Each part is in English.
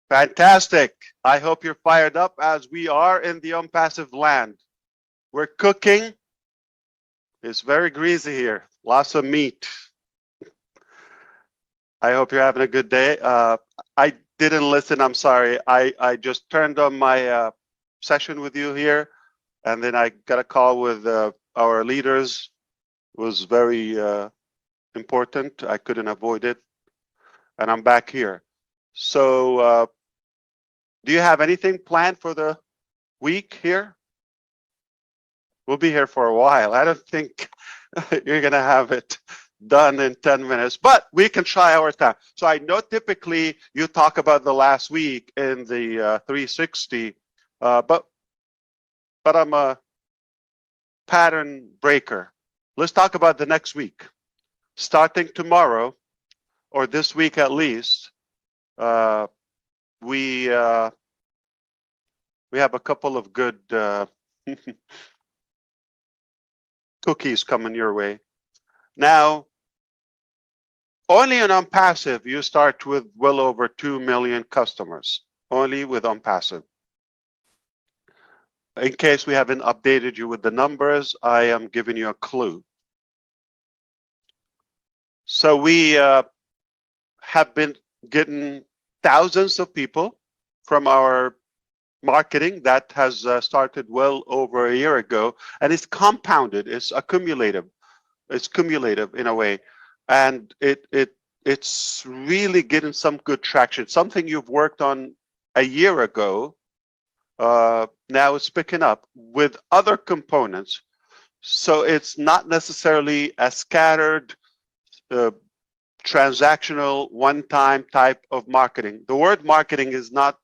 Fantastic. I hope you're fired up as we are in the Onpassive land. We're cooking. It's very greasy here. Lots of meat. I hope you're having a good day. I didn't listen. I'm sorry. I just turned on my session with you here, and then I got a call with our leaders. It was very important. I couldn't avoid it, and I'm back here. So, do you have anything planned for the week here? We'll be here for a while. I don't think you're going to have it done in 10 minutes, but we can try our time. So I know typically you talk about the last week in the 360, but I'm a pattern breaker. Let's talk about the next week. Starting tomorrow, or this week at least, we have a couple of good cookies coming your way. Now, only on Onpassive, you start with well over 2 million customers, only with Onpassive. In case we haven't updated you with the numbers, I am giving you a clue. So we have been getting thousands of people from our marketing that has started well over a year ago, and it's compounded, it's accumulative. It's cumulative in a way, and it's really getting some good traction. Something you've worked on a year ago, now it's picking up with other components. So it's not necessarily a scattered, transactional, one-time type of marketing. The word marketing is not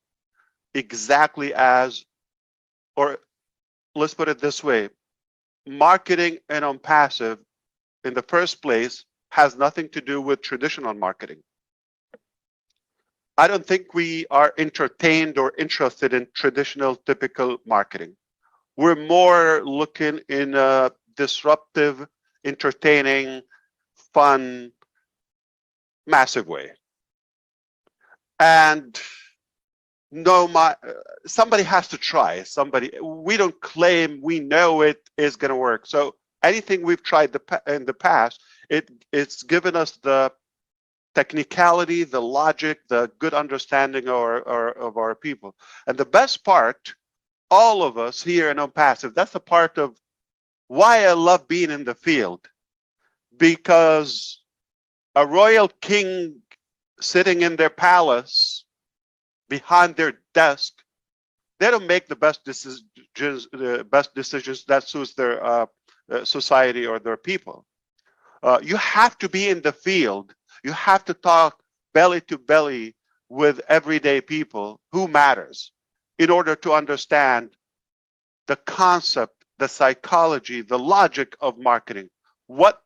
exactly as, or let's put it this way, marketing and Onpassive in the first place has nothing to do with traditional marketing. I don't think we are entertained or interested in traditional typical marketing. We're more looking in a disruptive, entertaining, fun, massive way. And no, somebody has to try. We don't claim we know it is going to work. So anything we've tried in the past, it's given us the technicality, the logic, the good understanding of our people. And the best part, all of us here in Onpassive, that's the part of why I love being in the field, because a royal king sitting in their palace behind their desk, they don't make the best decisions that suits their society or their people. You have to be in the field. You have to talk belly to belly with everyday people who matters in order to understand the concept, the psychology, the logic of marketing. What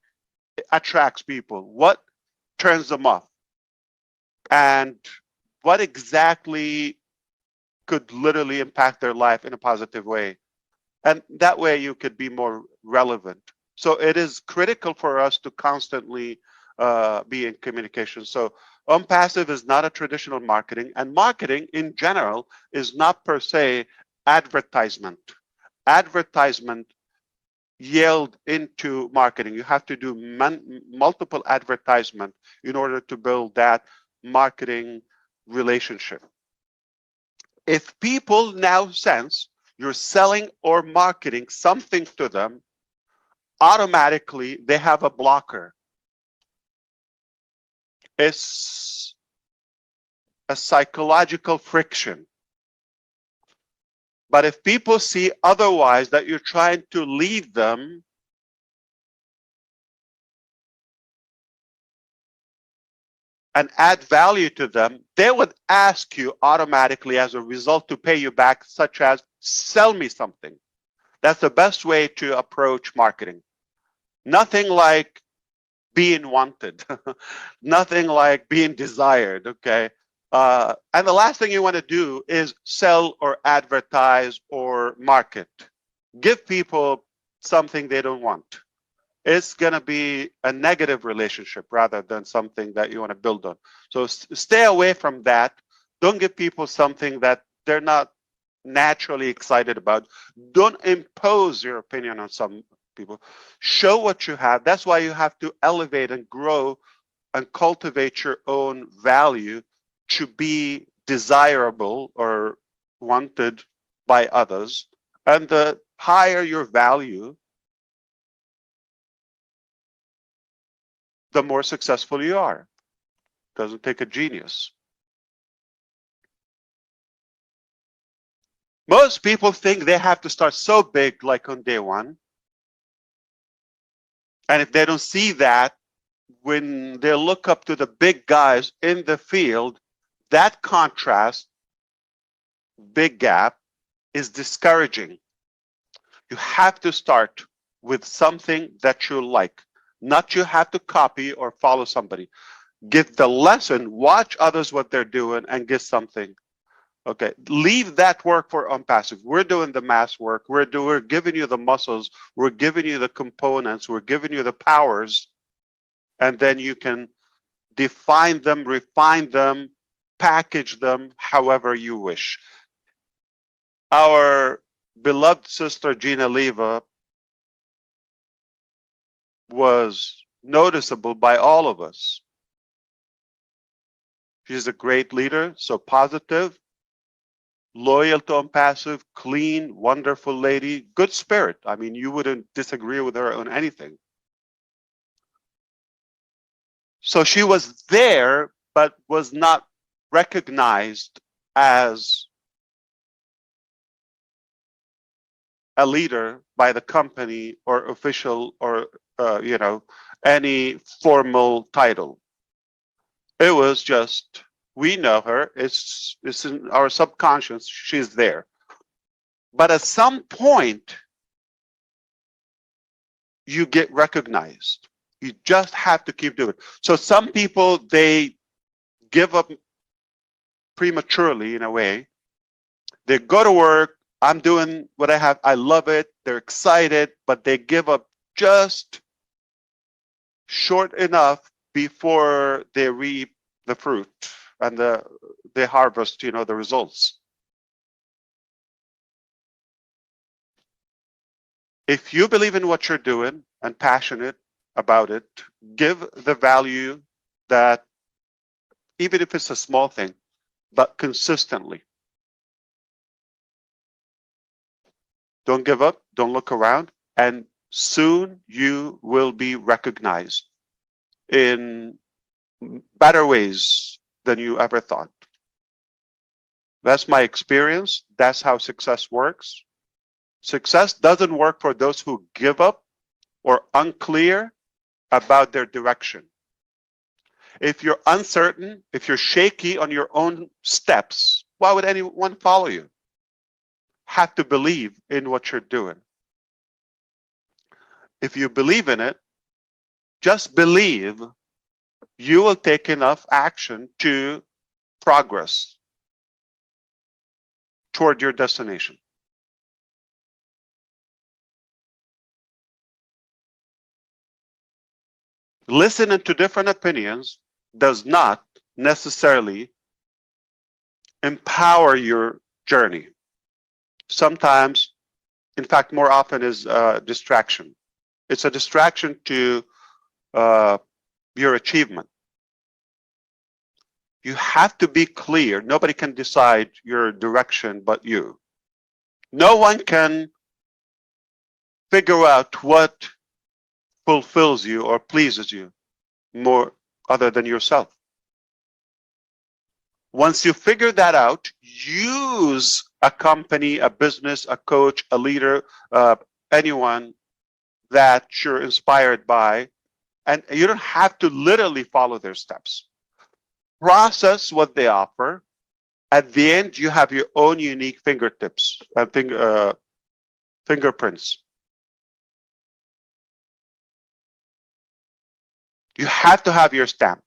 attracts people? What turns them off? And what exactly could literally impact their life in a positive way? And that way you could be more relevant. So it is critical for us to constantly be in communication. So Onpassive is not a traditional marketing, and marketing in general is not per se advertisement. Advertisement yield into marketing. You have to do multiple advertisement in order to build that marketing relationship. If people now sense you're selling or marketing something to them, automatically they have a blocker. It's a psychological friction. But if people see otherwise, that you're trying to lead them, and add value to them, they would ask you automatically as a result to pay you back, such as sell me something. That's the best way to approach marketing. Nothing like being wanted, nothing like being desired, okay? And the last thing you want to do is sell or advertise or market. Give people something they don't want. It's going to be a negative relationship rather than something that you want to build on. So stay away from that. Don't give people something that they're not naturally excited about. Don't impose your opinion on some people. Show what you have. That's why you have to elevate and grow and cultivate your own value to be desirable or wanted by others. And the higher your value, the more successful you are. Doesn't take a genius. Most people think they have to start so big, like on day one. And if they don't see that, when they look up to the big guys in the field, that contrast, big gap, is discouraging. You have to start with something that you like. Not you have to copy or follow somebody. Give the lesson, watch others what they're doing, and get something. Okay, leave that work for Onpassive. We're doing the mass work. We're giving you the muscles. We're giving you the components. We're giving you the powers. And then you can define them, refine them, package them however you wish. Our beloved sister, Gina Leva, was noticeable by all of us. She's a great leader, so positive, loyal to Onpassive, clean, wonderful lady, good spirit. I mean, you wouldn't disagree with her on anything. So she was there, but was not recognized as a leader by the company or official or, any formal title. It was just, we know her, it's in our subconscious, she's there. But at some point, you get recognized. You just have to keep doing it. So some people, they give up prematurely in a way. They go to work, I'm doing what I have, I love it, they're excited, but they give up just short enough before they reap the fruit and they harvest, the results. If you believe in what you're doing and passionate about it, give the value that, even if it's a small thing, but consistently. Don't give up, don't look around, and soon you will be recognized in better ways than you ever thought. That's my experience. That's how success works. Success doesn't work for those who give up or unclear about their direction. If you're uncertain, if you're shaky on your own steps, why would anyone follow you? Have to believe in what you're doing. If you believe in it, just believe, you will take enough action to progress toward your destination. Listening to different opinions does not necessarily empower your journey. Sometimes, in fact, more often is a distraction. It's a distraction to your achievement. You have to be clear. Nobody can decide your direction but you. No one can figure out what fulfills you or pleases you more other than yourself. Once you figure that out, use a company, a business, a coach, a leader, anyone that you're inspired by, and you don't have to literally follow their steps. Process what they offer. At the end, you have your own unique fingertips and fingerprints. You have to have your stamp.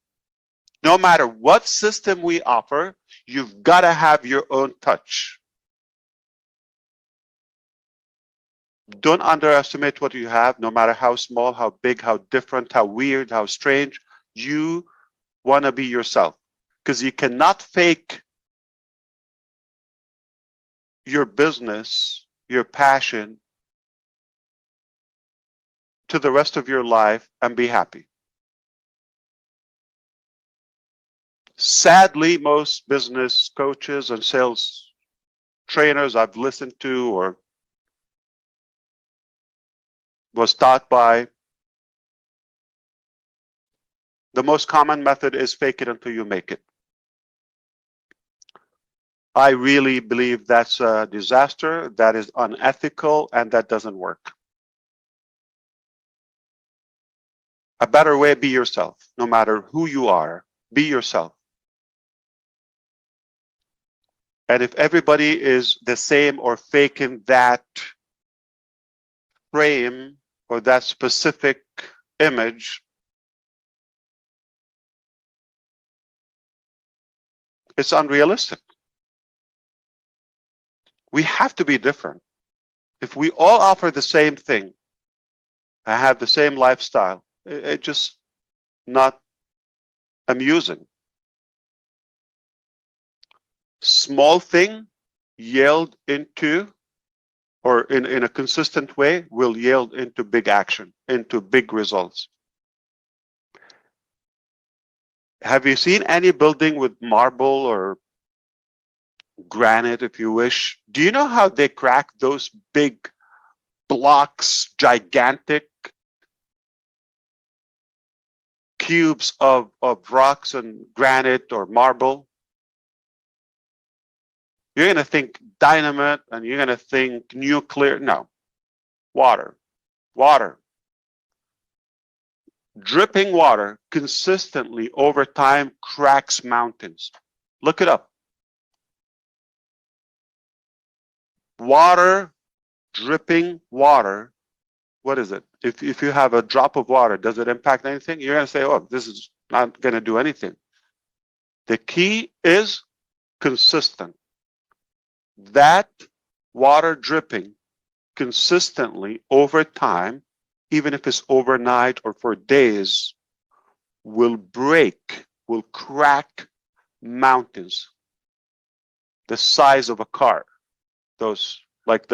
No matter what system we offer, you've got to have your own touch. Don't underestimate what you have, no matter how small, how big, how different, how weird, how strange. You want to be yourself, because you cannot fake your business, your passion to the rest of your life and be happy. Sadly, most business coaches and sales trainers I've listened to or was taught by, the most common method is fake it until you make it. I really believe that's a disaster, that is unethical, and that doesn't work. A better way, be yourself. No matter who you are, be yourself. And if everybody is the same or faking that frame or that specific image, it's unrealistic. We have to be different. If we all offer the same thing and have the same lifestyle, it's just not amusing. Small thing yield into, or in a consistent way, will yield into big action, into big results. Have you seen any building with marble or granite, if you wish? Do you know how they crack those big blocks, gigantic cubes of rocks and granite or marble? You're going to think dynamite and you're going to think nuclear. No, water, water. Dripping water consistently over time cracks mountains. Look it up. Water, dripping water. What is it? If you have a drop of water, does it impact anything? You're going to say, oh, this is not going to do anything. The key is consistent. That water dripping consistently over time, even if it's overnight or for days, will break, will crack mountains the size of a car. Those, like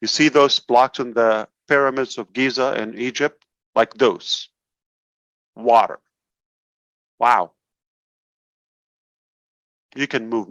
you see those blocks in the pyramids of Giza in Egypt? Like those. Water. Wow. You can move